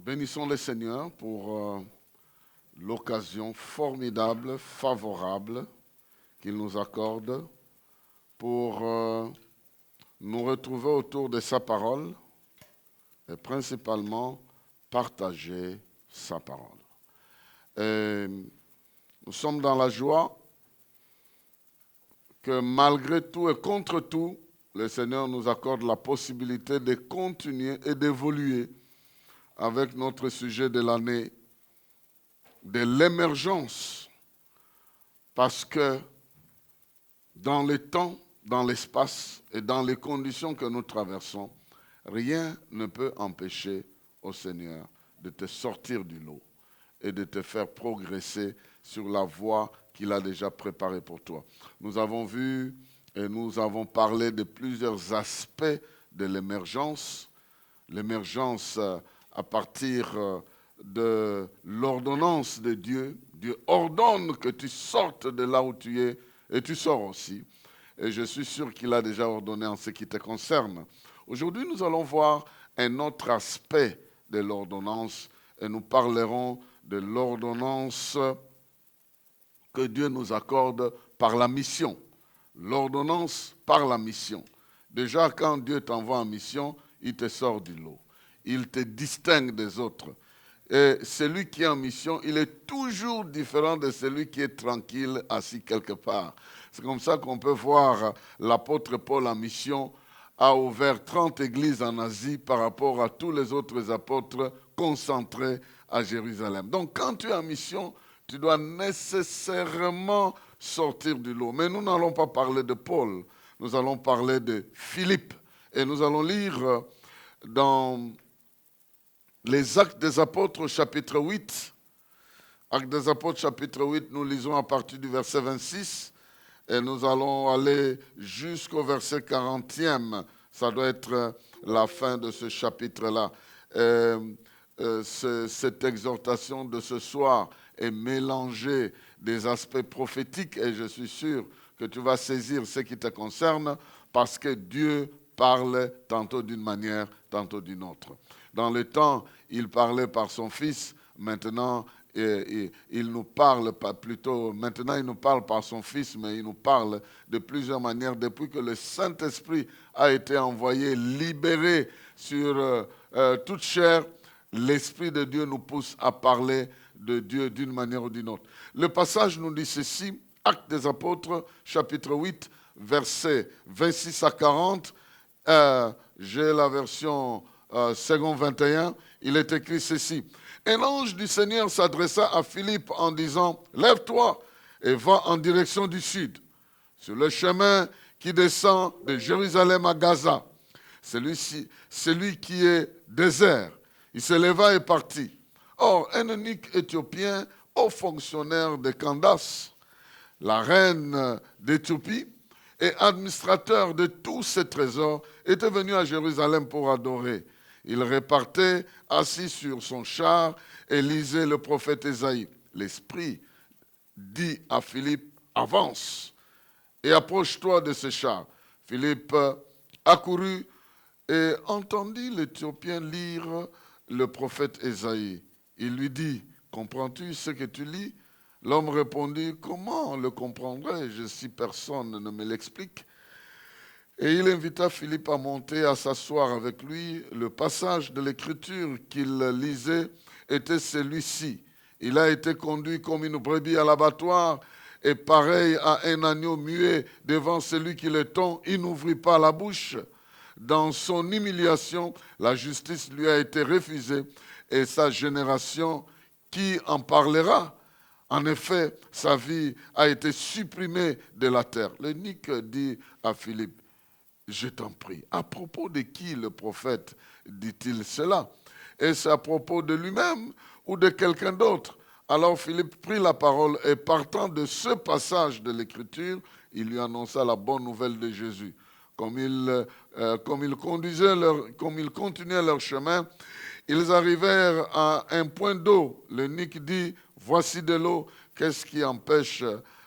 Bénissons le Seigneur pour l'occasion formidable, favorable qu'il nous accorde pour nous retrouver autour de sa parole et principalement partager sa parole. Et nous sommes dans la joie que malgré tout et contre tout, le Seigneur nous accorde la possibilité de continuer et d'évoluer avec notre sujet de l'année, de l'émergence. Parce que dans le temps, dans l'espace et dans les conditions que nous traversons, rien ne peut empêcher au Seigneur de te sortir du lot et de te faire progresser sur la voie qu'il a déjà préparée pour toi. Nous avons vu et nous avons parlé de plusieurs aspects de l'émergence. L'émergence à partir de l'ordonnance de Dieu. Dieu ordonne que tu sortes de là où tu es et tu sors aussi. Et je suis sûr qu'il a déjà ordonné en ce qui te concerne. Aujourd'hui, nous allons voir un autre aspect de l'ordonnance et nous parlerons de l'ordonnance que Dieu nous accorde par la mission. L'ordonnance par la mission. Déjà, quand Dieu t'envoie en mission, il te sort du lot. Il te distingue des autres. Et celui qui est en mission, il est toujours différent de celui qui est tranquille, assis quelque part. C'est comme ça qu'on peut voir l'apôtre Paul en mission a ouvert 30 églises en Asie par rapport à tous les autres apôtres concentrés à Jérusalem. Donc quand tu es en mission, tu dois nécessairement sortir du lot. Mais nous n'allons pas parler de Paul, nous allons parler de Philippe. Et nous allons lire dans les Actes des Apôtres, chapitre 8. Actes des Apôtres, chapitre 8, nous lisons à partir du verset 26. Et nous allons aller jusqu'au verset 40e. Ça doit être la fin de ce chapitre-là. Cette exhortation de ce soir est mélangée des aspects prophétiques et je suis sûr que tu vas saisir ce qui te concerne parce que Dieu parle tantôt d'une manière, tantôt d'une autre. Dans le temps, il parlait par son Fils, maintenant il nous parle pas plutôt, maintenant il nous parle par son Fils, mais il nous parle de plusieurs manières depuis que le Saint-Esprit a été envoyé, libéré sur toute chair. L'Esprit de Dieu nous pousse à parler de Dieu d'une manière ou d'une autre. Le passage nous dit ceci, Actes des Apôtres, chapitre 8, versets 26 à 40. J'ai la version second 21. Il est écrit ceci. Un ange du Seigneur s'adressa à Philippe en disant, « Lève-toi et va en direction du sud, sur le chemin qui descend de Jérusalem à Gaza. Celui qui est désert. » Il se leva et partit. Or, un eunuque éthiopien, haut fonctionnaire de Candace, la reine d'Éthiopie, et administrateur de tous ses trésors, était venu à Jérusalem pour adorer. Il repartait assis sur son char et lisait le prophète Ésaïe. L'Esprit dit à Philippe, « Avance et approche-toi de ce char. » Philippe accourut et entendit l'Éthiopien lire le prophète Ésaïe. Il lui dit, « Comprends-tu ce que tu lis ?» L'homme répondit, « Comment le comprendrai-je si personne ne me l'explique ?» Et il invita Philippe à monter, à s'asseoir avec lui. Le passage de l'Écriture qu'il lisait était celui-ci. Il a été conduit comme une brebis à l'abattoir, et pareil à un agneau muet devant celui qui le tond, il n'ouvrit pas la bouche. Dans son humiliation, la justice lui a été refusée, et sa génération, qui en parlera? En effet, sa vie a été supprimée de la terre. L'eunuque dit à Philippe, « Je t'en prie, à propos de qui le prophète dit-il cela? Est-ce à propos de lui-même ou de quelqu'un d'autre ?» Alors Philippe prit la parole et partant de ce passage de l'Écriture, il lui annonça la bonne nouvelle de Jésus. Comme ils continuaient leur chemin, ils arrivèrent à un point d'eau. L'eunuque dit, « Voici de l'eau, qu'est-ce qui empêche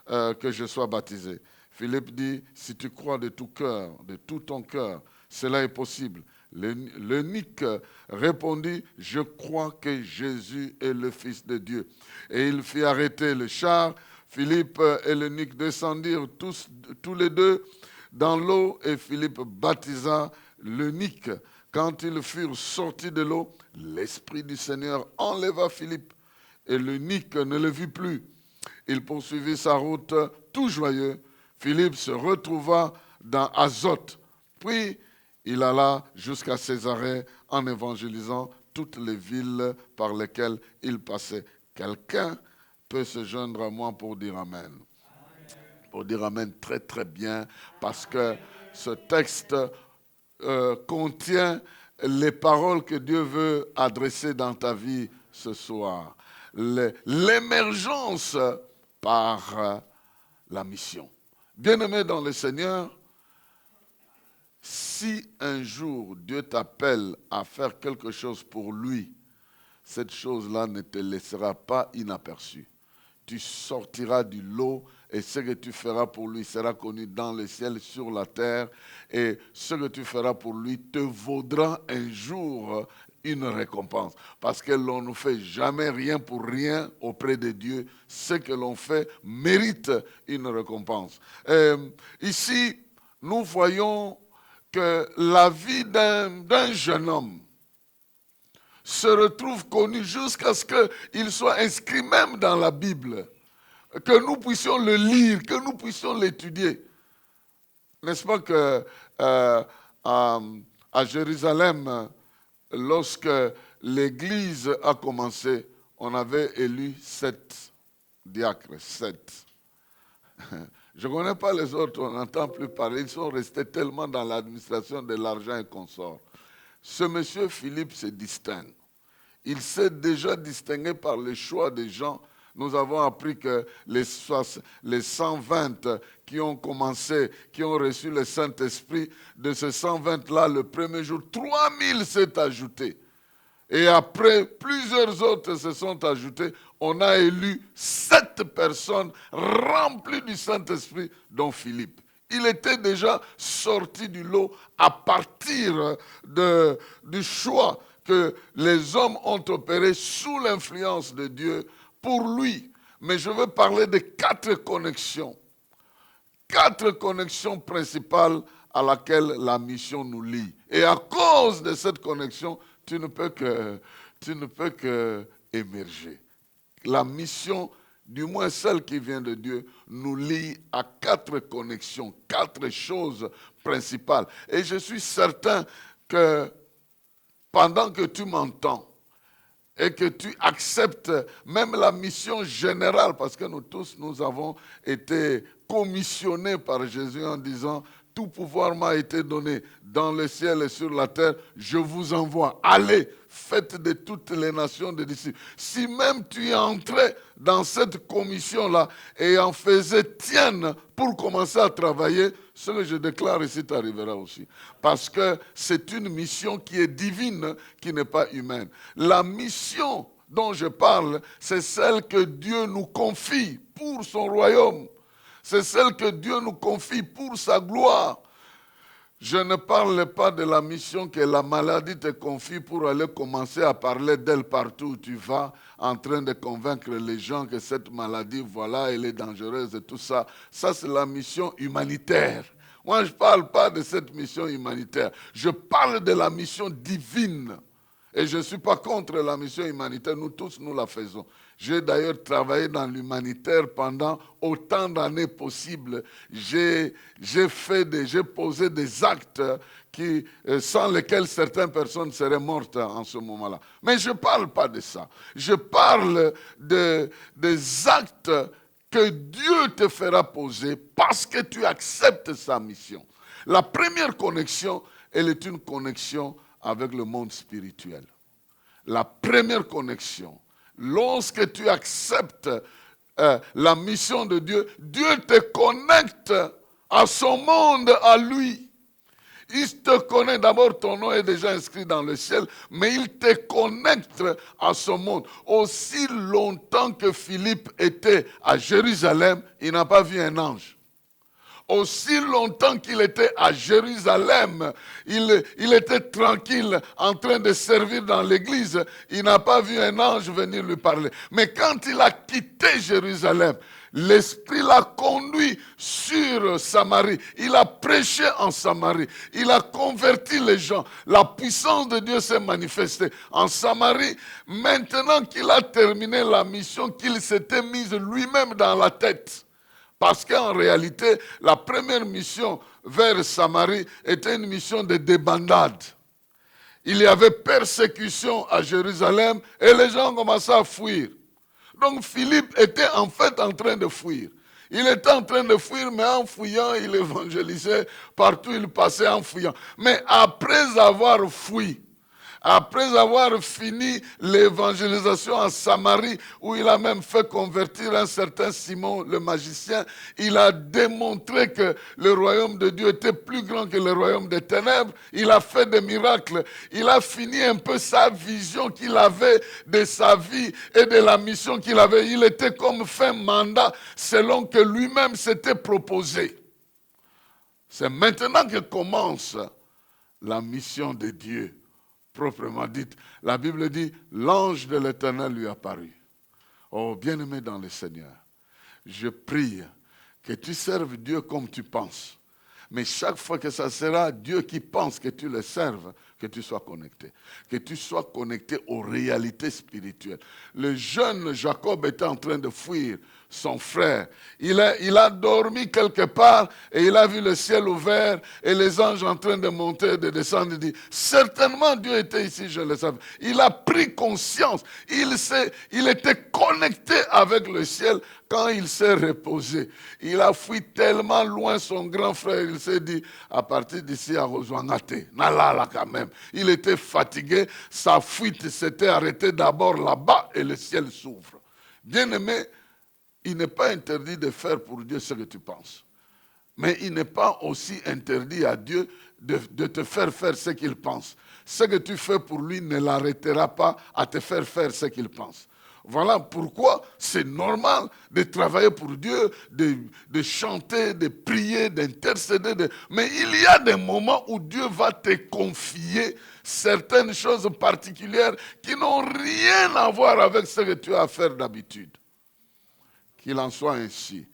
que je sois baptisé ?» Philippe dit, « Si tu crois de tout cœur, de tout ton cœur, cela est possible. » L'eunuque répondit, « Je crois que Jésus est le Fils de Dieu. » Et il fit arrêter le char. Philippe et l'eunuque descendirent tous les deux dans l'eau et Philippe baptisa l'eunuque. Quand ils furent sortis de l'eau, l'Esprit du Seigneur enleva Philippe et l'eunuque ne le vit plus. Il poursuivit sa route tout joyeux. Philippe se retrouva dans Azote. Puis il alla jusqu'à Césarée en évangélisant toutes les villes par lesquelles il passait. Quelqu'un peut se joindre à moi pour dire Amen. Pour dire Amen très très bien, parce que ce texte contient les paroles que Dieu veut adresser dans ta vie ce soir. L'émergence par la mission. Bien-aimé dans le Seigneur, si un jour Dieu t'appelle à faire quelque chose pour lui, cette chose-là ne te laissera pas inaperçue. Tu sortiras du lot et ce que tu feras pour lui sera connu dans le ciel, sur la terre. Et ce que tu feras pour lui te vaudra un jour une récompense. Parce que l'on ne fait jamais rien pour rien auprès de Dieu. Ce que l'on fait mérite une récompense. Ici, nous voyons que la vie d'un jeune homme se retrouve connu jusqu'à ce qu'il soit inscrit même dans la Bible, que nous puissions le lire, que nous puissions l'étudier. N'est-ce pas que à Jérusalem, lorsque l'Église a commencé, on avait élu 7 diacres, 7. Je ne connais pas les autres, on n'entend plus parler, ils sont restés tellement dans l'administration de l'argent et consorts. Ce monsieur Philippe se distingue. Il s'est déjà distingué par le choix des gens. Nous avons appris que les 120 qui ont commencé, qui ont reçu le Saint-Esprit, de ces 120-là, le premier jour, 3000 s'est ajouté. Et après, plusieurs autres se sont ajoutés. On a élu 7 personnes remplies du Saint-Esprit, dont Philippe. Il était déjà sorti du lot à partir du choix que les hommes ont opéré sous l'influence de Dieu pour lui. Mais je veux parler de 4 connexions. 4 connexions principales à laquelle la mission nous lie. Et à cause de cette connexion, tu ne peux que émerger. La mission, du moins celle qui vient de Dieu, nous lie à 4 connexions, 4 choses principales. Et je suis certain que pendant que tu m'entends et que tu acceptes même la mission générale, parce que nous tous, nous avons été commissionnés par Jésus en disant « Tout pouvoir m'a été donné dans le ciel et sur la terre, je vous envoie. Allez, faites de toutes les nations des disciples. » Si même tu es entré dans cette commission-là et en faisais tienne pour commencer à travailler, ce que je déclare ici t'arrivera aussi. Parce que c'est une mission qui est divine, qui n'est pas humaine. La mission dont je parle, c'est celle que Dieu nous confie pour son royaume. C'est celle que Dieu nous confie pour sa gloire. Je ne parle pas de la mission que la maladie te confie pour aller commencer à parler d'elle partout où tu vas, en train de convaincre les gens que cette maladie, voilà, elle est dangereuse et tout ça. Ça, c'est la mission humanitaire. Moi, je ne parle pas de cette mission humanitaire. Je parle de la mission divine. Et je ne suis pas contre la mission humanitaire. Nous tous, nous la faisons. J'ai d'ailleurs travaillé dans l'humanitaire pendant autant d'années possibles. J'ai posé des actes sans lesquels certaines personnes seraient mortes en ce moment-là. Mais je ne parle pas de ça. Je parle des actes que Dieu te fera poser parce que tu acceptes sa mission. La première connexion, elle est une connexion avec le monde spirituel. La première connexion, lorsque tu acceptes la mission de Dieu, Dieu te connecte à son monde, à lui. Il te connaît, d'abord ton nom est déjà inscrit dans le ciel, mais il te connecte à son monde. Aussi longtemps que Philippe était à Jérusalem, il n'a pas vu un ange. Aussi longtemps qu'il était à Jérusalem, il était tranquille en train de servir dans l'église. Il n'a pas vu un ange venir lui parler. Mais quand il a quitté Jérusalem, l'Esprit l'a conduit sur Samarie. Il a prêché en Samarie. Il a converti les gens. La puissance de Dieu s'est manifestée en Samarie. Maintenant qu'il a terminé la mission qu'il s'était mise lui-même dans la tête. Parce qu'en réalité, la première mission vers Samarie était une mission de débandade. Il y avait persécution à Jérusalem et les gens commençaient à fuir. Donc Philippe était en fait en train de fuir. Il était en train de fuir, mais en fuyant, il évangélisait partout, il passait en fuyant. Mais après avoir fui, après avoir fini l'évangélisation en Samarie, où il a même fait convertir un certain Simon le magicien, il a démontré que le royaume de Dieu était plus grand que le royaume des ténèbres. Il a fait des miracles. Il a fini un peu sa vision qu'il avait de sa vie et de la mission qu'il avait. Il était comme fin mandat selon que lui-même s'était proposé. C'est maintenant que commence la mission de Dieu. Proprement dite, la Bible dit, l'ange de l'Éternel lui apparut. Oh, bien-aimé dans le Seigneur, je prie que tu serves Dieu comme tu penses. Mais chaque fois que ça sera Dieu qui pense que tu le serves, que tu sois connecté. Que tu sois connecté aux réalités spirituelles. Le jeune Jacob était en train de fuir son frère. Il a dormi quelque part et il a vu le ciel ouvert et les anges en train de monter et de descendre. Il dit, certainement Dieu était ici, je le savais. Il a pris conscience. Il était connecté avec le ciel quand il s'est reposé. Il a fui tellement loin son grand frère. Il s'est dit, à partir d'ici à Rozwangate, Nalala quand même. Il était fatigué. Sa fuite s'était arrêtée d'abord là-bas et le ciel s'ouvre. Bien-aimé, il n'est pas interdit de faire pour Dieu ce que tu penses. Mais il n'est pas aussi interdit à Dieu de te faire faire ce qu'il pense. Ce que tu fais pour lui ne l'arrêtera pas à te faire faire ce qu'il pense. Voilà pourquoi c'est normal de travailler pour Dieu, de chanter, de prier, d'intercéder. Mais il y a des moments où Dieu va te confier certaines choses particulières qui n'ont rien à voir avec ce que tu as à faire d'habitude. Qu'il en soit ainsi.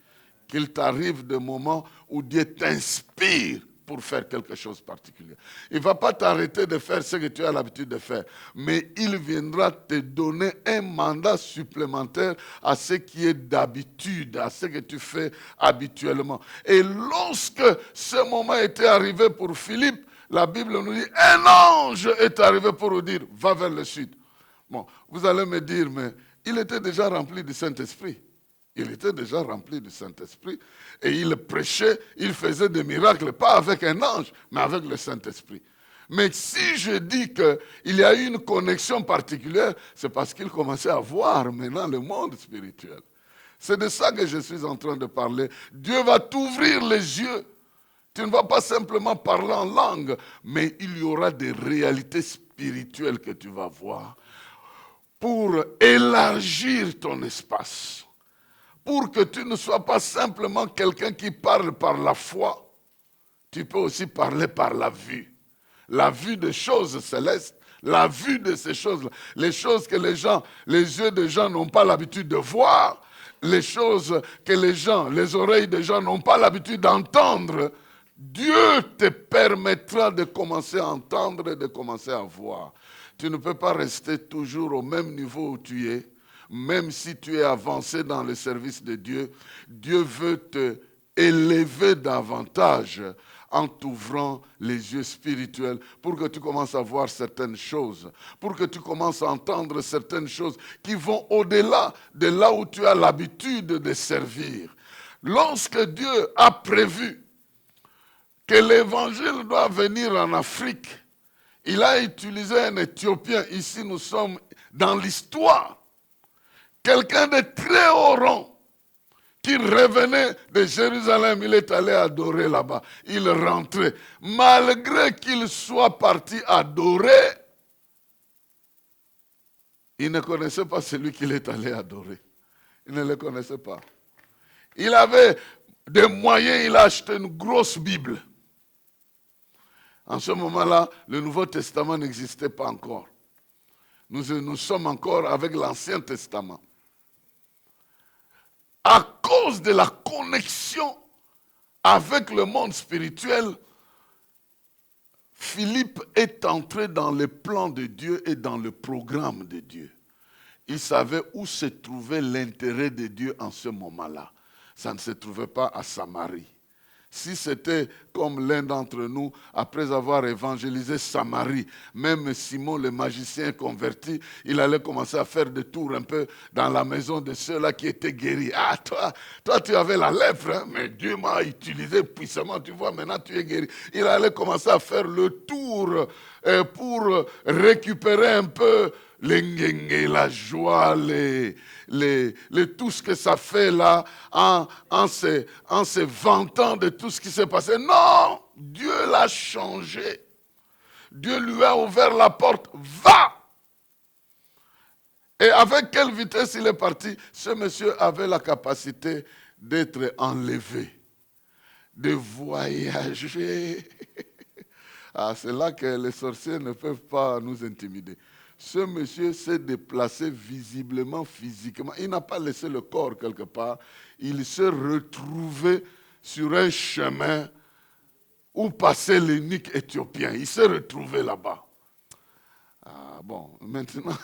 Qu'il t'arrive des moments où Dieu t'inspire pour faire quelque chose de particulier. Il ne va pas t'arrêter de faire ce que tu as l'habitude de faire, mais il viendra te donner un mandat supplémentaire à ce qui est d'habitude, à ce que tu fais habituellement. Et lorsque ce moment était arrivé pour Philippe, la Bible nous dit, un ange est arrivé pour nous dire, va vers le sud. Bon, vous allez me dire, mais il était déjà rempli du Saint-Esprit. Il était déjà rempli du Saint-Esprit et il prêchait, il faisait des miracles, pas avec un ange, mais avec le Saint-Esprit. Mais si je dis qu'il y a eu une connexion particulière, c'est parce qu'il commençait à voir maintenant le monde spirituel. C'est de ça que je suis en train de parler. Dieu va t'ouvrir les yeux. Tu ne vas pas simplement parler en langue, mais il y aura des réalités spirituelles que tu vas voir pour élargir ton espace. Pour que tu ne sois pas simplement quelqu'un qui parle par la foi, tu peux aussi parler par la vue. La vue des choses célestes, la vue de ces choses-là. Les choses que les yeux des gens n'ont pas l'habitude de voir, les choses que les oreilles des gens n'ont pas l'habitude d'entendre. Dieu te permettra de commencer à entendre et de commencer à voir. Tu ne peux pas rester toujours au même niveau où tu es. Même si tu es avancé dans le service de Dieu, Dieu veut te élever davantage en t'ouvrant les yeux spirituels pour que tu commences à voir certaines choses, pour que tu commences à entendre certaines choses qui vont au-delà de là où tu as l'habitude de servir. Lorsque Dieu a prévu que l'évangile doit venir en Afrique, il a utilisé un Éthiopien. Ici, nous sommes dans l'histoire. Quelqu'un de très haut rang qui revenait de Jérusalem, il est allé adorer là-bas. Il rentrait. Malgré qu'il soit parti adorer, il ne connaissait pas celui qu'il est allé adorer. Il ne le connaissait pas. Il avait des moyens, il a acheté une grosse Bible. En ce moment-là, le Nouveau Testament n'existait pas encore. Nous sommes encore avec l'Ancien Testament. À cause de la connexion avec le monde spirituel, Philippe est entré dans le plan de Dieu et dans le programme de Dieu. Il savait où se trouvait l'intérêt de Dieu en ce moment-là. Ça ne se trouvait pas à Samarie. Si c'était comme l'un d'entre nous, après avoir évangélisé Samarie, même Simon le magicien converti, il allait commencer à faire des tours un peu dans la maison de ceux-là qui étaient guéris. Ah, toi tu avais la lèpre, hein, mais Dieu m'a utilisé puissamment, tu vois, maintenant tu es guéri. Il allait commencer à faire le tour pour récupérer un peu l'engenge, la joie, tout ce que ça fait là, en se vantant de tout ce qui s'est passé. Non, Dieu l'a changé. Dieu lui a ouvert la porte. Va! Et avec quelle vitesse il est parti? Ce monsieur avait la capacité d'être enlevé, de voyager. Ah, c'est là que les sorciers ne peuvent pas nous intimider. Ce monsieur s'est déplacé visiblement, physiquement. Il n'a pas laissé le corps quelque part. Il s'est retrouvé sur un chemin où passait l'eunuque éthiopien. Il s'est retrouvé là-bas. Ah bon, maintenant,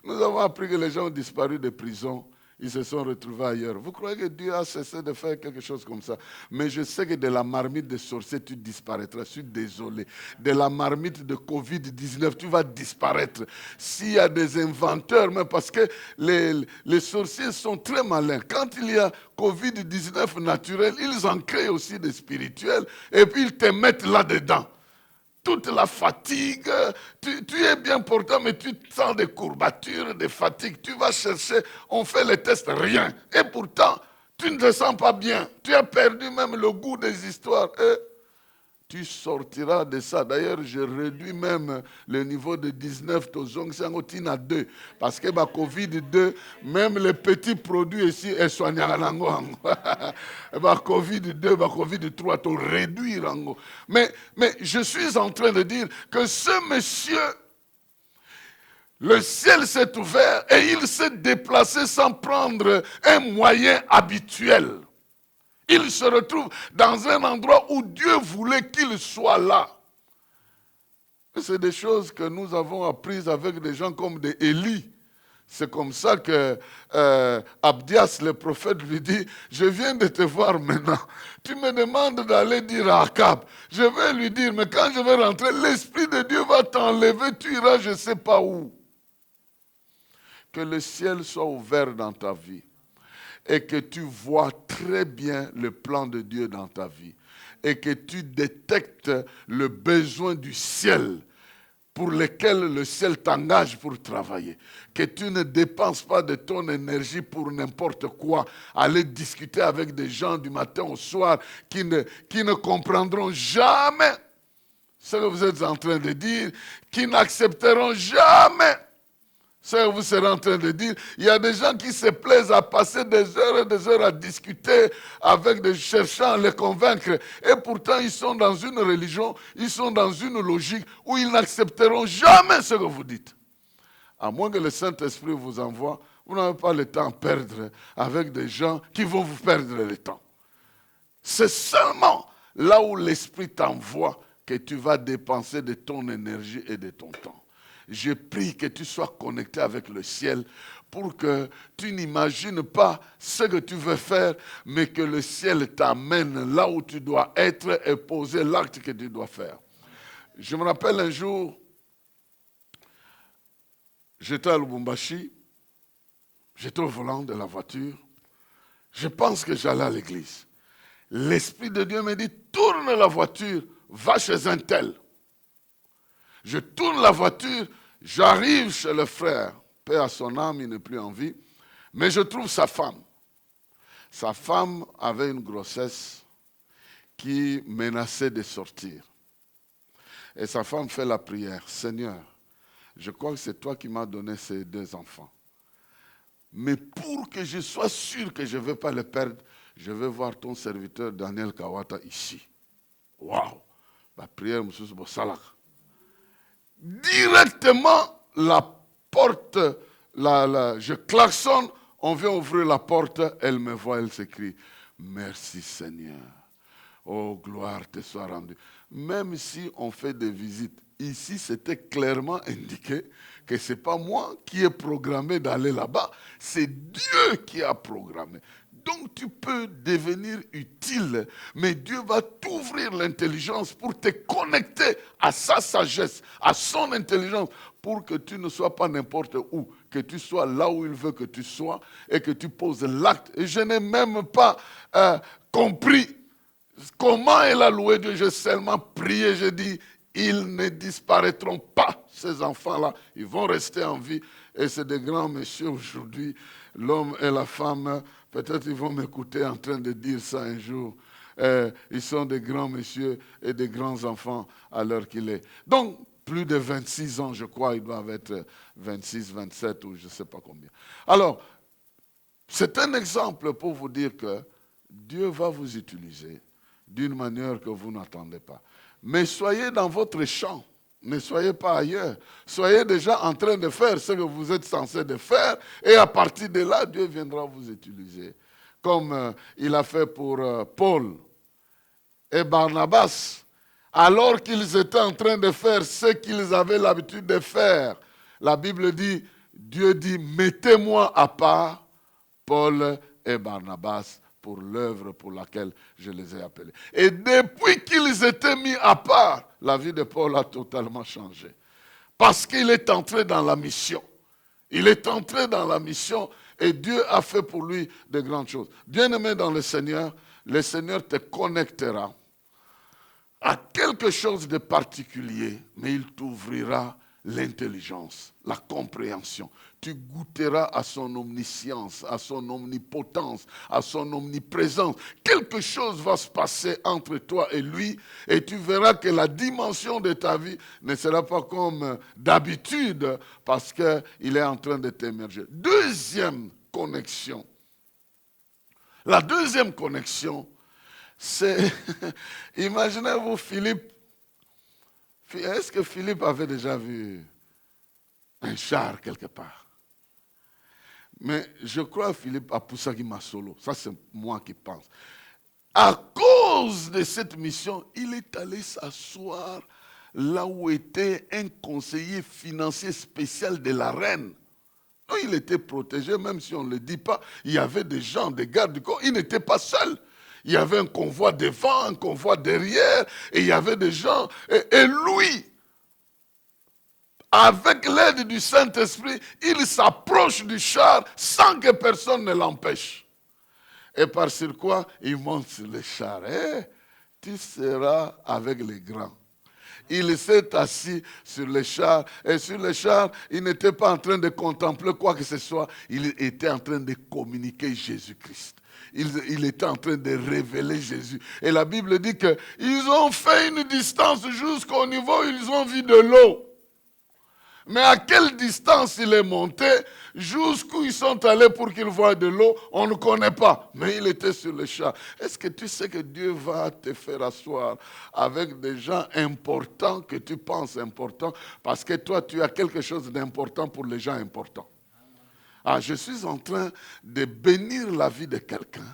nous avons appris que les gens ont disparu de prison. Ils se sont retrouvés ailleurs. Vous croyez que Dieu a cessé de faire quelque chose comme ça? Mais je sais que de la marmite des sorciers, tu disparaîtras. Je suis désolé. De la marmite de Covid-19, tu vas disparaître. S'il y a des inventeurs, mais parce que les sorciers sont très malins. Quand il y a Covid-19 naturel, ils en créent aussi des spirituels et puis ils te mettent là-dedans. Toute la fatigue, tu es bien portant, mais tu sens des courbatures, des fatigues. Tu vas chercher, on fait les tests, rien. Et pourtant, tu ne te sens pas bien. Tu as perdu même le goût des histoires. Et tu sortiras de ça. D'ailleurs, je réduis même le niveau de 19 tozong à 2. Parce que Covid-2, même les petits produits ici, ils soignent à l'ango. Covid-2, Covid-3, tu réduis l'ango. Mais je suis en train de dire que ce monsieur, le ciel s'est ouvert et il s'est déplacé sans prendre un moyen habituel. Il se retrouve dans un endroit où Dieu voulait qu'il soit là. C'est des choses que nous avons apprises avec des gens comme des Élie. C'est comme ça que Abdias, le prophète, lui dit, je viens de te voir maintenant. Tu me demandes d'aller dire à Akab. Je vais lui dire, mais quand je vais rentrer, l'Esprit de Dieu va t'enlever, tu iras je ne sais pas où. Que le ciel soit ouvert dans ta vie. Et que tu vois très bien le plan de Dieu dans ta vie. Et que tu détectes le besoin du ciel pour lequel le ciel t'engage pour travailler. Que tu ne dépenses pas de ton énergie pour n'importe quoi. Aller discuter avec des gens du matin au soir qui ne comprendront jamais ce que vous êtes en train de dire, qui n'accepteront jamais ce que vous serez en train de dire. Il y a des gens qui se plaisent à passer des heures et des heures à discuter avec des cherchants, à les convaincre. Et pourtant, ils sont dans une religion, ils sont dans une logique où ils n'accepteront jamais ce que vous dites. À moins que le Saint-Esprit vous envoie, vous n'avez pas le temps à perdre avec des gens qui vont vous perdre le temps. C'est seulement là où l'Esprit t'envoie que tu vas dépenser de ton énergie et de ton temps. Je prie que tu sois connecté avec le ciel pour que tu n'imagines pas ce que tu veux faire, mais que le ciel t'amène là où tu dois être et poser l'acte que tu dois faire. Je me rappelle un jour, j'étais à Lubumbashi, j'étais au volant de la voiture, je pense que j'allais à l'église. L'Esprit de Dieu me dit, tourne la voiture, va chez un tel. Je tourne la voiture, j'arrive chez le frère. Paix à son âme, il n'est plus en vie. Mais je trouve sa femme. Sa femme avait une grossesse qui menaçait de sortir. Et sa femme fait la prière. Seigneur, je crois que c'est toi qui m'as donné ces 2 enfants. Mais pour que je sois sûr que je ne vais pas les perdre, je vais voir ton serviteur Daniel Kawata ici. Waouh! La prière, M. Bossalak. Directement, la porte, je klaxonne, on vient ouvrir la porte, elle me voit, elle s'écrie, merci Seigneur. Oh, gloire te soit rendue. Même si on fait des visites, ici c'était clairement indiqué que ce n'est pas moi qui ai programmé d'aller là-bas, c'est Dieu qui a programmé. Donc tu peux devenir utile, mais Dieu va t'ouvrir l'intelligence pour te connecter à sa sagesse, à son intelligence, pour que tu ne sois pas n'importe où, que tu sois là où il veut que tu sois et que tu poses l'acte. Et je n'ai même pas compris comment elle a loué Dieu. J'ai seulement prié, j'ai dit, ils ne disparaîtront pas, ces enfants-là. Ils vont rester en vie. Et c'est des grands messieurs aujourd'hui, l'homme et la femme. Peut-être ils vont m'écouter en train de dire ça un jour. Ils sont des grands messieurs et des grands enfants à l'heure qu'il est. Donc, plus de 26 ans, je crois, ils doivent être 26, 27 ou je ne sais pas combien. Alors, c'est un exemple pour vous dire que Dieu va vous utiliser d'une manière que vous n'attendez pas. Mais soyez dans votre champ, ne soyez pas ailleurs. Soyez déjà en train de faire ce que vous êtes censé de faire et à partir de là, Dieu viendra vous utiliser. Comme il a fait pour Paul et Barnabas, alors qu'ils étaient en train de faire ce qu'ils avaient l'habitude de faire. La Bible dit, Dieu dit, mettez-moi à part Paul et Barnabas pour l'œuvre pour laquelle je les ai appelés. Et depuis qu'ils étaient mis à part, la vie de Paul a totalement changé. Parce qu'il est entré dans la mission. Il est entré dans la mission et Dieu a fait pour lui de grandes choses. Bien-aimé dans le Seigneur te connectera à quelque chose de particulier, mais il t'ouvrira l'intelligence, la compréhension. Tu goûteras à son omniscience, à son omnipotence, à son omniprésence. Quelque chose va se passer entre toi et lui et tu verras que la dimension de ta vie ne sera pas comme d'habitude parce qu'il est en train de t'émerger. Deuxième connexion. La deuxième connexion, c'est, imaginez-vous Philippe. Est-ce que Philippe avait déjà vu un char quelque part? Mais je crois que Philippe a poussé Masolo. Ça, c'est moi qui pense. À cause de cette mission, il est allé s'asseoir là où était un conseiller financier spécial de la reine. Donc, il était protégé, même si on ne le dit pas. Il y avait des gens, des gardes du corps. Il n'était pas seul. Il y avait un convoi devant, un convoi derrière, et il y avait des gens. Et lui, avec l'aide du Saint-Esprit, il s'approche du char sans que personne ne l'empêche. Et par sur quoi il monte sur le char. Tu seras avec les grands. Il s'est assis sur le char. Et sur le char, il n'était pas en train de contempler quoi que ce soit. Il était en train de communiquer Jésus-Christ. Il était en train de révéler Jésus. Et la Bible dit qu'ils ont fait une distance jusqu'au niveau où ils ont vu de l'eau. Mais à quelle distance il est monté, jusqu'où ils sont allés pour qu'ils voient de l'eau, on ne connaît pas. Mais il était sur le char. Est-ce que tu sais que Dieu va te faire asseoir avec des gens importants que tu penses importants, parce que toi, tu as quelque chose d'important pour les gens importants. Ah, je suis en train de bénir la vie de quelqu'un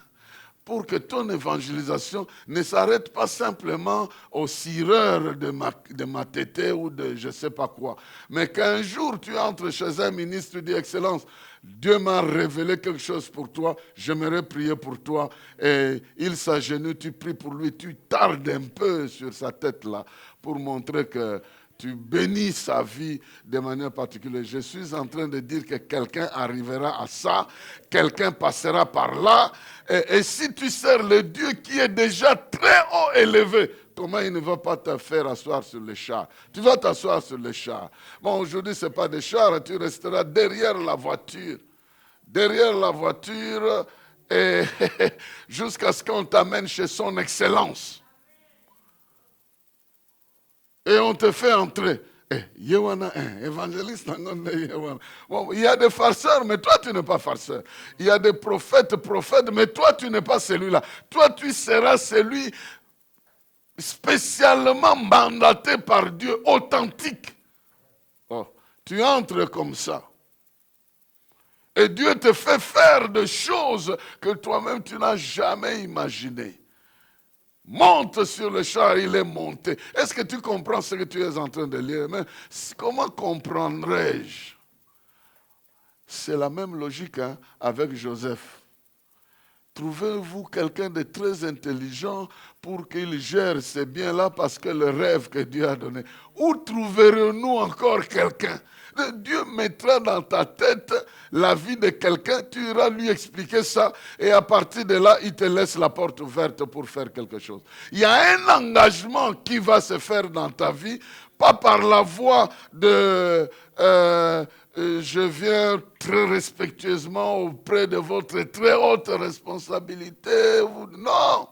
pour que ton évangélisation ne s'arrête pas simplement aux cireurs de ma tétée ou de je ne sais pas quoi. Mais qu'un jour tu entres chez un ministre, tu dis, Excellence, Dieu m'a révélé quelque chose pour toi, j'aimerais prier pour toi. Et il s'agenouille, tu pries pour lui, tu tardes un peu sur sa tête là pour montrer que tu bénis sa vie de manière particulière. Je suis en train de dire que quelqu'un arrivera à ça, quelqu'un passera par là. Et si tu sers le Dieu qui est déjà très haut élevé, comment il ne va pas te faire asseoir sur le char? Tu vas t'asseoir sur le char. Bon, aujourd'hui, ce n'est pas des chars, tu resteras derrière la voiture. Derrière la voiture, et jusqu'à ce qu'on t'amène chez son excellence. Et on te fait entrer. Évangéliste, bon, il y a des farceurs, mais toi, tu n'es pas farceur. Il y a des prophètes, mais toi, tu n'es pas celui-là. Toi, tu seras celui spécialement mandaté par Dieu, authentique. Oh, tu entres comme ça. Et Dieu te fait faire des choses que toi-même, tu n'as jamais imaginées. Monte sur le char, il est monté. Est-ce que tu comprends ce que tu es en train de lire? Mais comment comprendrais-je? C'est la même logique avec Joseph. Trouvez-vous quelqu'un de très intelligent pour qu'il gère ces biens-là parce que le rêve que Dieu a donné. Où trouverons-nous encore quelqu'un? Dieu mettra dans ta tête la vie de quelqu'un, tu iras lui expliquer ça et à partir de là, il te laisse la porte ouverte pour faire quelque chose. Il y a un engagement qui va se faire dans ta vie, pas par la voie de je viens très respectueusement auprès de votre très haute responsabilité. Non!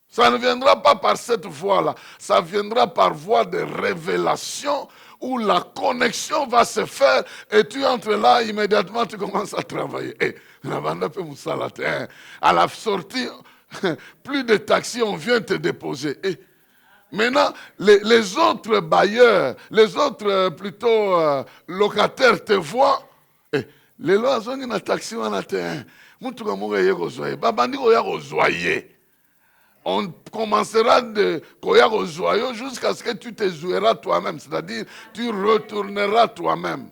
Ça ne viendra pas par cette voie-là. Ça viendra par voie de révélation où la connexion va se faire et tu entres là, immédiatement tu commences à travailler. À la sortie, plus de taxi, on vient te déposer. Maintenant, les autres bailleurs, les autres plutôt locataires te voient. Les lois sont une taxi, on a on commencera de koya joyeux jusqu'à ce que tu te joueras toi-même, c'est-à-dire tu retourneras toi-même.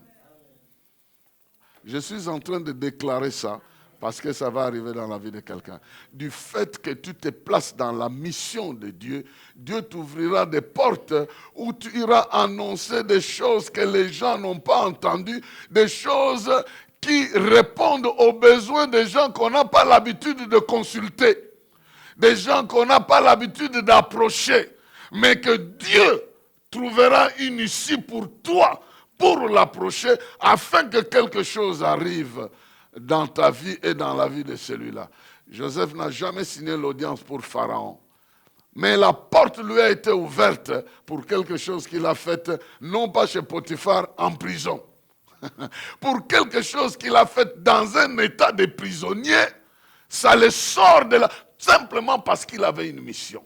Je suis en train de déclarer ça parce que ça va arriver dans la vie de quelqu'un. Du fait que tu te places dans la mission de Dieu, Dieu t'ouvrira des portes où tu iras annoncer des choses que les gens n'ont pas entendues, des choses qui répondent aux besoins des gens qu'on n'a pas l'habitude de consulter. Des gens qu'on n'a pas l'habitude d'approcher, mais que Dieu trouvera une issue pour toi, pour l'approcher, afin que quelque chose arrive dans ta vie et dans la vie de celui-là. Joseph n'a jamais signé l'audience pour Pharaon, mais la porte lui a été ouverte pour quelque chose qu'il a fait, non pas chez Potiphar, en prison, pour quelque chose qu'il a fait dans un état de prisonnier, ça le sort de là. Simplement parce qu'il avait une mission.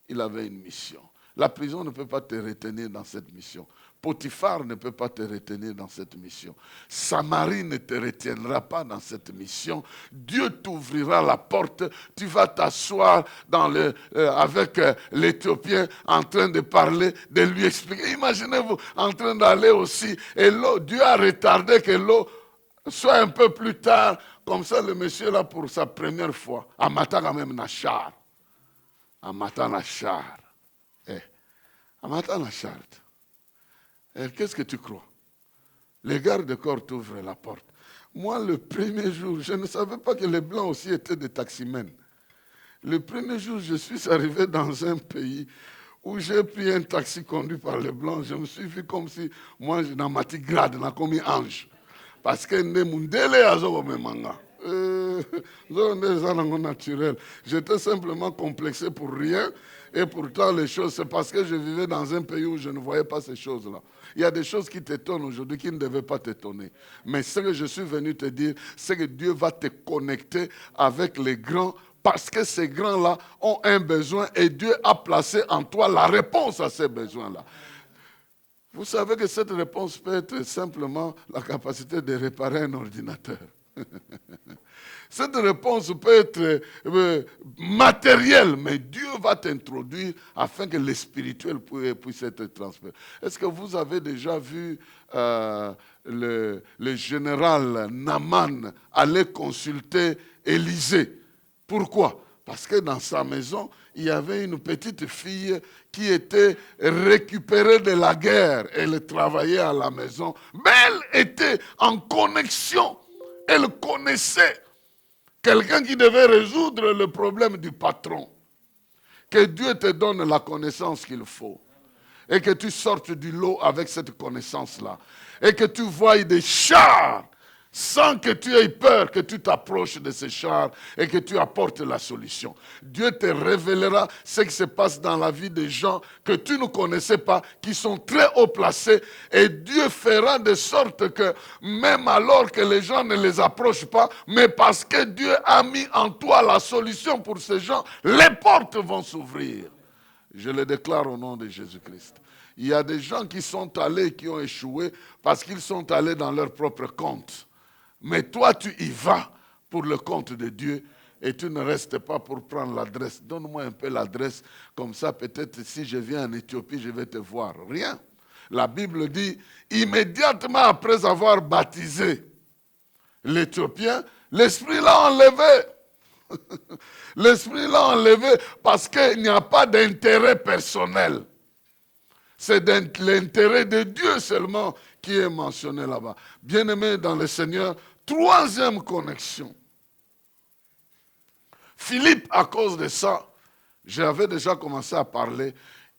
Il avait une mission. La prison ne peut pas te retenir dans cette mission. Potiphar ne peut pas te retenir dans cette mission. Samarie ne te retiendra pas dans cette mission. Dieu t'ouvrira la porte. Tu vas t'asseoir avec l'Éthiopien en train de parler, de lui expliquer. Imaginez-vous en train d'aller aussi. Et l'eau, Dieu a retardé que l'eau soit un peu plus tard. Comme ça, le monsieur là, pour sa première fois, Amata quand même Nachar. Amata Nachar. Amata Nachar. Qu'est-ce que tu crois? Les gardes-corps t'ouvrent la porte. Moi, le premier jour, je ne savais pas que les Blancs aussi étaient des taximens. Le premier jour, je suis arrivé dans un pays où j'ai pris un taxi conduit par les Blancs. Je me suis vu comme si, moi, dans ma petite grade, dans comme un ange. Parce que naturel. J'étais simplement complexé pour rien. Et pourtant, les choses, c'est parce que je vivais dans un pays où je ne voyais pas ces choses-là. Il y a des choses qui t'étonnent aujourd'hui qui ne devaient pas t'étonner. Mais ce que je suis venu te dire, c'est que Dieu va te connecter avec les grands parce que ces grands-là ont un besoin et Dieu a placé en toi la réponse à ces besoins-là. Vous savez que cette réponse peut être simplement la capacité de réparer un ordinateur. Cette réponse peut être matérielle, mais Dieu va t'introduire afin que le spirituel puisse être transféré. Est-ce que vous avez déjà vu le général Naaman aller consulter Élisée? Pourquoi? Parce que dans sa maison, il y avait une petite fille qui était récupérée de la guerre. Elle travaillait à la maison, mais elle était en connexion. Elle connaissait quelqu'un qui devait résoudre le problème du patron. Que Dieu te donne la connaissance qu'il faut. Et que tu sortes du lot avec cette connaissance-là. Et que tu voies des chars sans que tu aies peur, que tu t'approches de ces chars et que tu apportes la solution. Dieu te révélera ce qui se passe dans la vie des gens que tu ne connaissais pas, qui sont très haut placés, et Dieu fera de sorte que même alors que les gens ne les approchent pas, mais parce que Dieu a mis en toi la solution pour ces gens, les portes vont s'ouvrir. Je le déclare au nom de Jésus-Christ. Il y a des gens qui sont allés, qui ont échoué parce qu'ils sont allés dans leur propre compte. Mais toi, tu y vas pour le compte de Dieu et tu ne restes pas pour prendre l'adresse. Donne-moi un peu l'adresse, comme ça peut-être si je viens en Éthiopie, je vais te voir. Rien. La Bible dit, immédiatement après avoir baptisé l'Éthiopien, l'Esprit l'a enlevé. L'Esprit l'a enlevé parce qu'il n'y a pas d'intérêt personnel. C'est l'intérêt de Dieu seulement qui est mentionné là-bas. Bien-aimé dans le Seigneur, troisième connexion. Philippe, à cause de ça, j'avais déjà commencé à parler,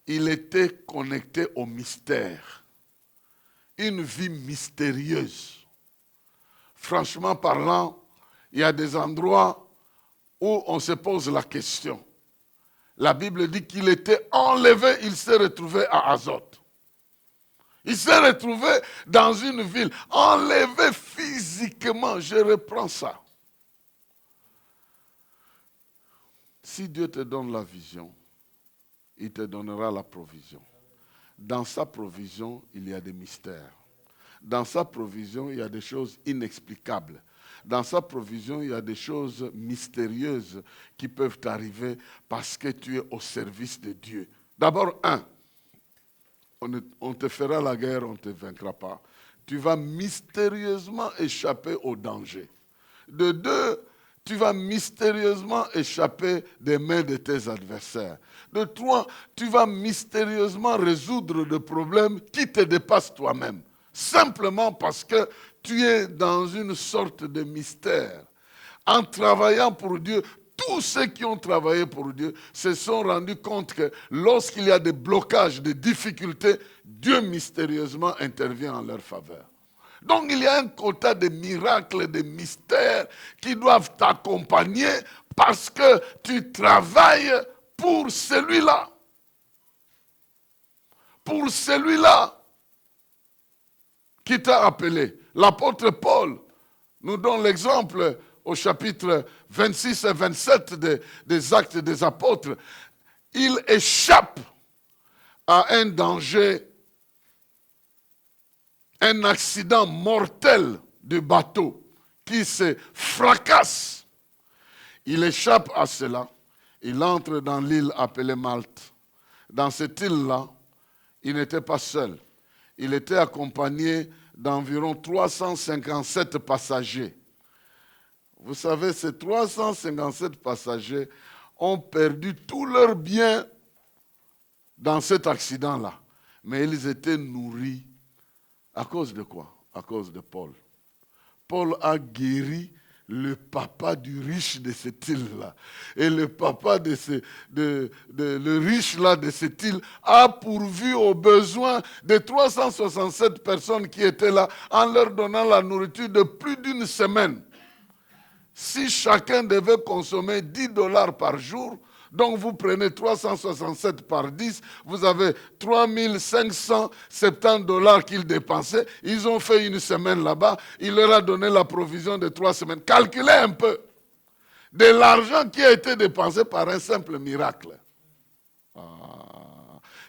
il était connecté au mystère. Une vie mystérieuse. Franchement parlant, il y a des endroits où on se pose la question. La Bible dit qu'il était enlevé, il s'est retrouvé à Azote. Il s'est retrouvé dans une ville, enlevé physiquement. Je reprends ça. Si Dieu te donne la vision, il te donnera la provision. Dans sa provision, il y a des mystères. Dans sa provision, il y a des choses inexplicables. Dans sa provision, il y a des choses mystérieuses qui peuvent t'arriver parce que tu es au service de Dieu. D'abord, on te fera la guerre, on ne te vaincra pas. Tu vas mystérieusement échapper au danger. De deux, tu vas mystérieusement échapper des mains de tes adversaires. De trois, tu vas mystérieusement résoudre des problèmes qui te dépassent toi-même. Simplement parce que tu es dans une sorte de mystère. En travaillant pour Dieu, tous ceux qui ont travaillé pour Dieu se sont rendus compte que lorsqu'il y a des blocages, des difficultés, Dieu mystérieusement intervient en leur faveur. Donc il y a un quota de miracles, de mystères qui doivent t'accompagner parce que tu travailles pour celui-là. Pour celui-là qui t'a appelé. L'apôtre Paul nous donne l'exemple au chapitre 26 et 27 des Actes des Apôtres. Il échappe à un danger, un accident mortel de bateau qui se fracasse. Il échappe à cela. Il entre dans l'île appelée Malte. Dans cette île-là, il n'était pas seul. Il était accompagné d'environ 357 passagers. Vous savez, ces 357 passagers ont perdu tous leurs biens dans cet accident-là. Mais ils étaient nourris. À cause de quoi? À cause de Paul. Paul a guéri le papa du riche de cette île-là. Et le papa le riche là de cette île a pourvu aux besoins de 367 personnes qui étaient là en leur donnant la nourriture de plus d'une semaine. Si chacun devait consommer $10 par jour, donc vous prenez 367 par 10, vous avez $3 570 qu'ils dépensaient. Ils ont fait une semaine là-bas, il leur a donné la provision de 3 semaines. Calculez un peu de l'argent qui a été dépensé par un simple miracle.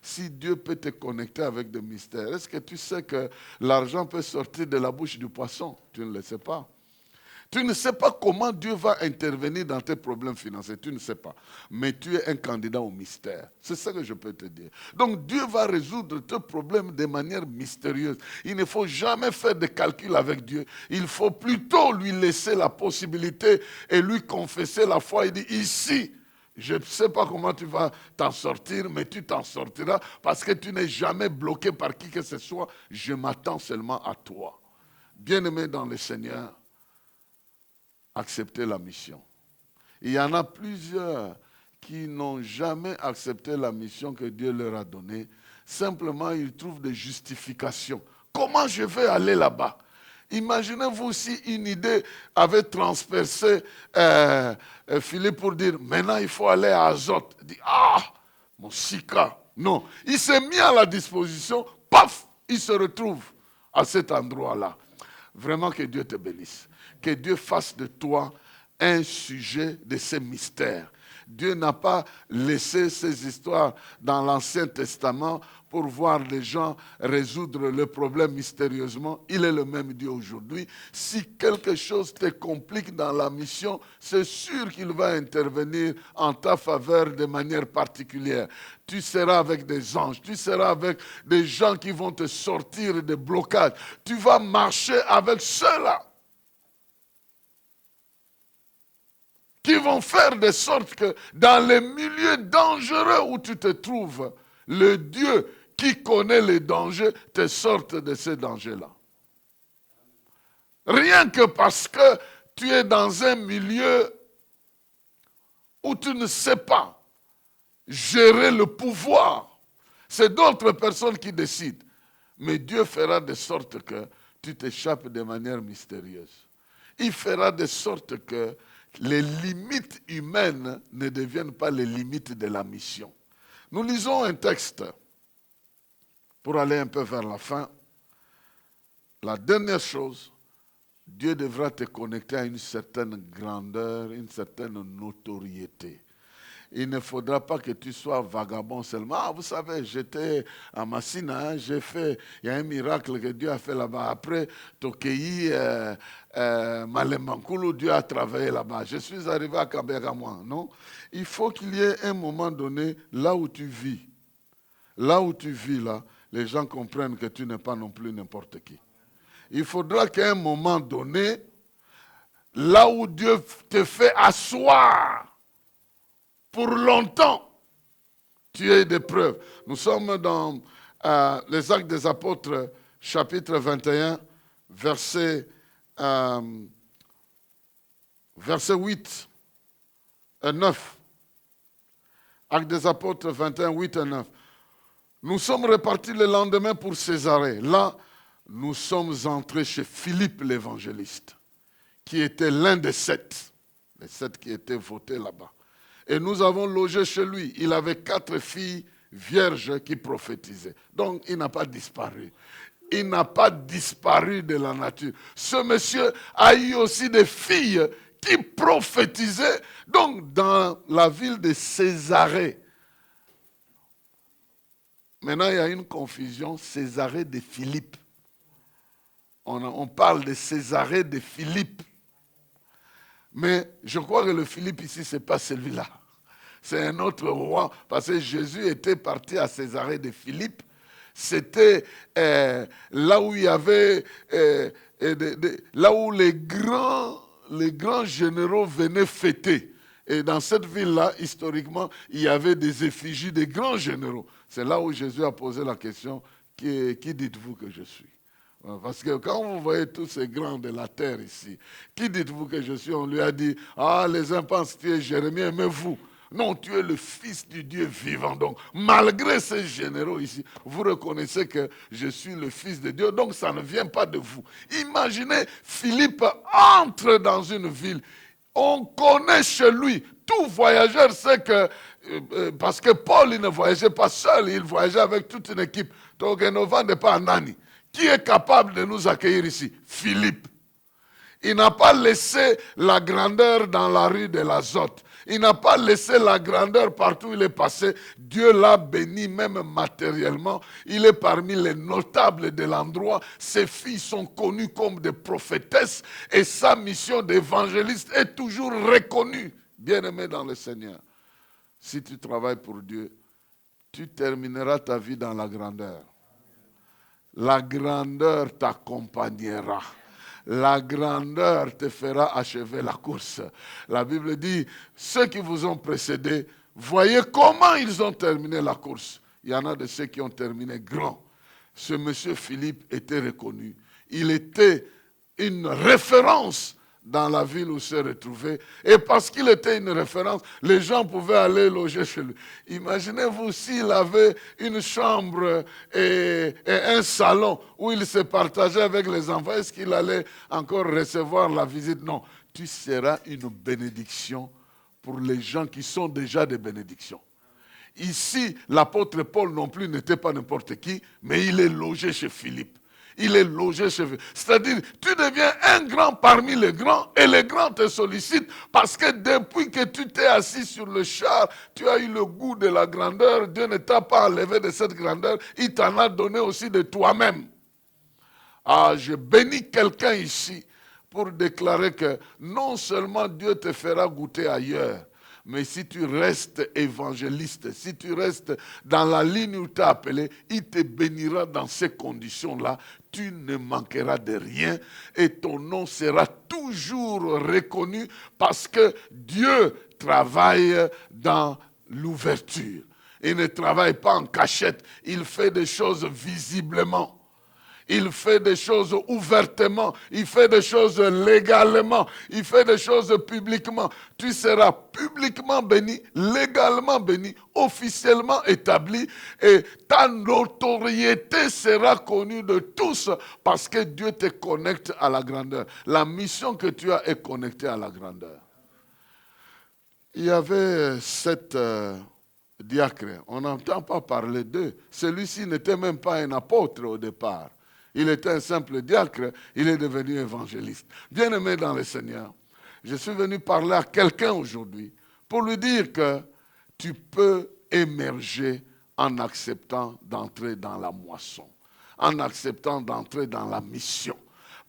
Si Dieu peut te connecter avec des mystères, est-ce que tu sais que l'argent peut sortir de la bouche du poisson? Tu ne le sais pas. Tu ne sais pas comment Dieu va intervenir dans tes problèmes financiers. Tu ne sais pas. Mais tu es un candidat au mystère. C'est ça que je peux te dire. Donc Dieu va résoudre tes problèmes de manière mystérieuse. Il ne faut jamais faire de calcul avec Dieu. Il faut plutôt lui laisser la possibilité et lui confesser la foi. Il dit ici, je ne sais pas comment tu vas t'en sortir, mais tu t'en sortiras parce que tu n'es jamais bloqué par qui que ce soit. Je m'attends seulement à toi. Bien-aimé dans le Seigneur, accepter la mission. Il y en a plusieurs qui n'ont jamais accepté la mission que Dieu leur a donnée. Simplement, ils trouvent des justifications. Comment je vais aller là-bas? Imaginez-vous si une idée avait transpercé Philippe pour dire, maintenant il faut aller à Azote. Il dit, ah, mon Sika. Non, il s'est mis à la disposition, paf, il se retrouve à cet endroit-là. Vraiment que Dieu te bénisse. Que Dieu fasse de toi un sujet de ces mystères. Dieu n'a pas laissé ces histoires dans l'Ancien Testament pour voir les gens résoudre le problème mystérieusement. Il est le même Dieu aujourd'hui. Si quelque chose te complique dans la mission, c'est sûr qu'il va intervenir en ta faveur de manière particulière. Tu seras avec des anges, tu seras avec des gens qui vont te sortir des blocages. Tu vas marcher avec ceux-là qui vont faire de sorte que dans les milieux dangereux où tu te trouves, le Dieu qui connaît les dangers te sorte de ces dangers-là. Rien que parce que tu es dans un milieu où tu ne sais pas gérer le pouvoir. C'est d'autres personnes qui décident. Mais Dieu fera de sorte que tu t'échappes de manière mystérieuse. Il fera de sorte que les limites humaines ne deviennent pas les limites de la mission. Nous lisons un texte pour aller un peu vers la fin. La dernière chose, Dieu devra te connecter à une certaine grandeur, une certaine notoriété. Il ne faudra pas que tu sois vagabond seulement. Ah, vous savez, j'étais à Massina, j'ai fait, il y a un miracle que Dieu a fait là-bas. Après, Tokei, Malemankulu, Dieu a travaillé là-bas. Je suis arrivé à Kaberamois, non? Il faut qu'il y ait un moment donné, là où tu vis, là, les gens comprennent que tu n'es pas non plus n'importe qui. Il faudra qu'à un moment donné, là où Dieu te fait asseoir, pour longtemps, tu as des preuves. Nous sommes dans les Actes des Apôtres, chapitre 21, verset 8 et 9. Actes des Apôtres 21, 8 et 9. Nous sommes repartis le lendemain pour Césarée. Là, nous sommes entrés chez Philippe l'évangéliste, qui était l'un des 7, les 7 qui étaient votés là-bas. Et nous avons logé chez lui. Il avait 4 filles vierges qui prophétisaient. Donc, il n'a pas disparu. Il n'a pas disparu de la nature. Ce monsieur a eu aussi des filles qui prophétisaient. Donc, dans la ville de Césarée. Maintenant, il y a une confusion. Césarée de Philippe. On parle de Césarée de Philippe. Mais je crois que le Philippe ici, ce n'est pas celui-là. C'est un autre roi, parce que Jésus était parti à Césarée de Philippe. C'était là où il y avait, là où les grands généraux venaient fêter. Et dans cette ville-là, historiquement, il y avait des effigies des grands généraux. C'est là où Jésus a posé la question, qui dites-vous que je suis ? Parce que quand vous voyez tous ces grands de la terre ici, qui dites-vous que je suis? On lui a dit, ah, les uns pensent que tu es Jérémie, mais vous, non, tu es le fils du Dieu vivant. Donc, malgré ces généraux ici, vous reconnaissez que je suis le fils de Dieu. Donc, ça ne vient pas de vous. Imaginez, Philippe entre dans une ville. On connaît chez lui. Tout voyageur sait que, parce que Paul, il ne voyageait pas seul, il voyageait avec toute une équipe. Donc, il ne vendait pas à Nani. Qui est capable de nous accueillir ici? Philippe. Il n'a pas laissé la grandeur dans la rue de l'Azote. Il n'a pas laissé la grandeur partout où il est passé. Dieu l'a béni même matériellement. Il est parmi les notables de l'endroit. Ses filles sont connues comme des prophétesses et sa mission d'évangéliste est toujours reconnue. Bien-aimé dans le Seigneur, si tu travailles pour Dieu, tu termineras ta vie dans la grandeur. La grandeur t'accompagnera. La grandeur te fera achever la course. La Bible dit, ceux qui vous ont précédés, voyez comment ils ont terminé la course. Il y en a de ceux qui ont terminé grand. Ce monsieur Philippe était reconnu. Il était une référence dans la ville où se retrouvait. Et parce qu'il était une référence, les gens pouvaient aller loger chez lui. Imaginez-vous s'il avait une chambre et un salon où il se partageait avec les enfants. Est-ce qu'il allait encore recevoir la visite? Non. Tu seras une bénédiction pour les gens qui sont déjà des bénédictions. Ici, l'apôtre Paul non plus n'était pas n'importe qui, mais il est logé chez Philippe. Il est logé chez Philippe. C'est-à-dire, tu deviens un grand parmi les grands et les grands te sollicitent parce que depuis que tu t'es assis sur le char, tu as eu le goût de la grandeur. Dieu ne t'a pas enlevé de cette grandeur, il t'en a donné aussi de toi-même. Ah, je bénis quelqu'un ici pour déclarer que non seulement Dieu te fera goûter ailleurs, mais si tu restes évangéliste, si tu restes dans la ligne où tu es appelé, il te bénira dans ces conditions-là. Tu ne manqueras de rien et ton nom sera toujours reconnu parce que Dieu travaille dans l'ouverture. Il ne travaille pas en cachette, il fait des choses visiblement. Il fait des choses ouvertement, il fait des choses légalement, il fait des choses publiquement. Tu seras publiquement béni, légalement béni, officiellement établi et ta notoriété sera connue de tous parce que Dieu te connecte à la grandeur. La mission que tu as est connectée à la grandeur. Il y avait 7 diacres, on n'entend pas parler d'eux. Celui-ci n'était même pas un apôtre au départ. Il était un simple diacre, il est devenu évangéliste. Bien-aimé dans le Seigneur, je suis venu parler à quelqu'un aujourd'hui pour lui dire que tu peux émerger en acceptant d'entrer dans la moisson, en acceptant d'entrer dans la mission.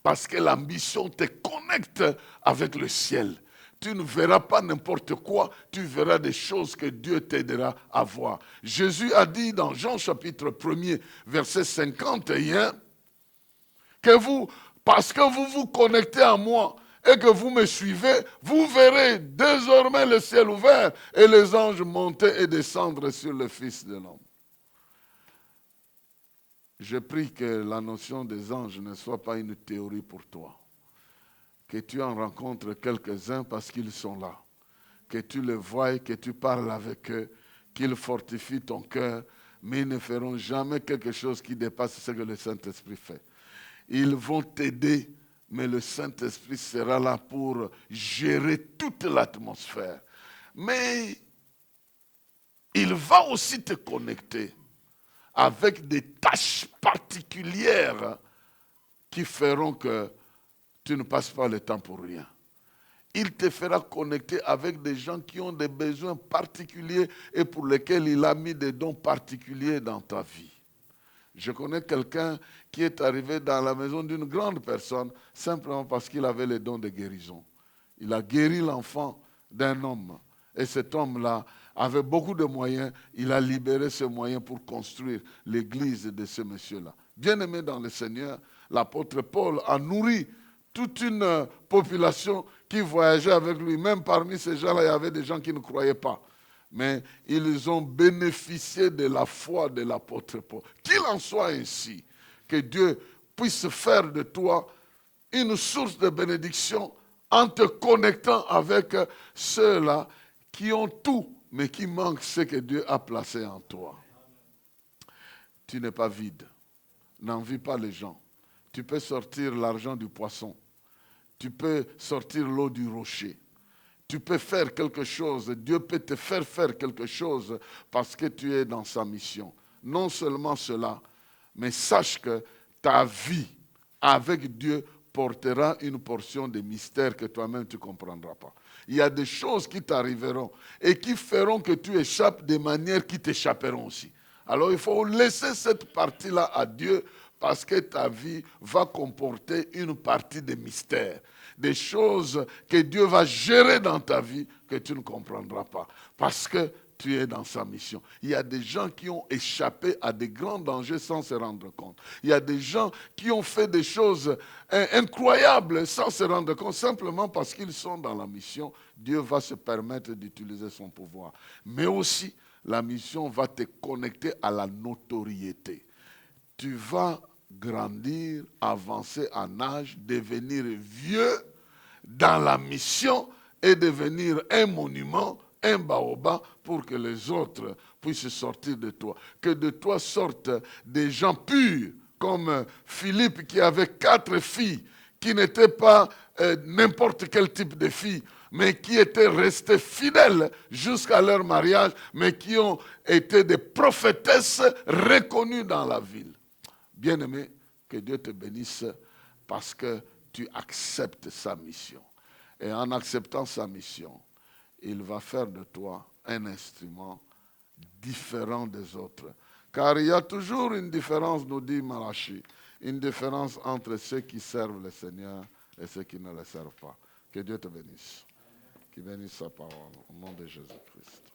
Parce que la mission te connecte avec le ciel. Tu ne verras pas n'importe quoi, tu verras des choses que Dieu t'aidera à voir. Jésus a dit dans Jean chapitre 1er, verset 51, que vous, parce que vous vous connectez à moi et que vous me suivez, vous verrez désormais le ciel ouvert et les anges monter et descendre sur le Fils de l'homme. Je prie que la notion des anges ne soit pas une théorie pour toi. Que tu en rencontres quelques-uns parce qu'ils sont là. Que tu les voies, que tu parles avec eux, qu'ils fortifient ton cœur, mais ils ne feront jamais quelque chose qui dépasse ce que le Saint-Esprit fait. Ils vont t'aider, mais le Saint-Esprit sera là pour gérer toute l'atmosphère. Mais il va aussi te connecter avec des tâches particulières qui feront que tu ne passes pas le temps pour rien. Il te fera connecter avec des gens qui ont des besoins particuliers et pour lesquels il a mis des dons particuliers dans ta vie. Je connais quelqu'un qui est arrivé dans la maison d'une grande personne simplement parce qu'il avait les dons de guérison. Il a guéri l'enfant d'un homme. Et cet homme-là avait beaucoup de moyens. Il a libéré ce moyen pour construire l'église de ce monsieur-là. Bien-aimé dans le Seigneur, l'apôtre Paul a nourri toute une population qui voyageait avec lui. Même parmi ces gens-là, il y avait des gens qui ne croyaient pas. Mais ils ont bénéficié de la foi de l'apôtre Paul. Qu'il en soit ainsi, que Dieu puisse faire de toi une source de bénédiction en te connectant avec ceux-là qui ont tout, mais qui manquent ce que Dieu a placé en toi. Tu n'es pas vide. N'envie pas les gens. Tu peux sortir l'argent du poisson. Tu peux sortir l'eau du rocher. Tu peux faire quelque chose, Dieu peut te faire quelque chose parce que tu es dans sa mission. Non seulement cela, mais sache que ta vie avec Dieu portera une portion de mystère que toi-même tu ne comprendras pas. Il y a des choses qui t'arriveront et qui feront que tu échappes de manières qui t'échapperont aussi. Alors il faut laisser cette partie-là à Dieu parce que ta vie va comporter une partie de mystère. Des choses que Dieu va gérer dans ta vie que tu ne comprendras pas. Parce que tu es dans sa mission. Il y a des gens qui ont échappé à des grands dangers sans se rendre compte. Il y a des gens qui ont fait des choses incroyables sans se rendre compte, simplement parce qu'ils sont dans la mission. Dieu va se permettre d'utiliser son pouvoir. Mais aussi, la mission va te connecter à la notoriété. Tu vas grandir, avancer en âge, devenir vieux. dans la mission et devenir un monument, un baobab, pour que les autres puissent sortir de toi. Que de toi sortent des gens purs, comme Philippe qui avait 4 filles, qui n'étaient pas n'importe quel type de filles, mais qui étaient restées fidèles jusqu'à leur mariage, mais qui ont été des prophétesses reconnues dans la ville. Bien-aimé, que Dieu te bénisse parce que tu acceptes sa mission. Et en acceptant sa mission, il va faire de toi un instrument différent des autres. Car il y a toujours une différence, nous dit Malachi, une différence entre ceux qui servent le Seigneur et ceux qui ne le servent pas. Que Dieu te bénisse. Qu'il bénisse sa parole au nom de Jésus-Christ.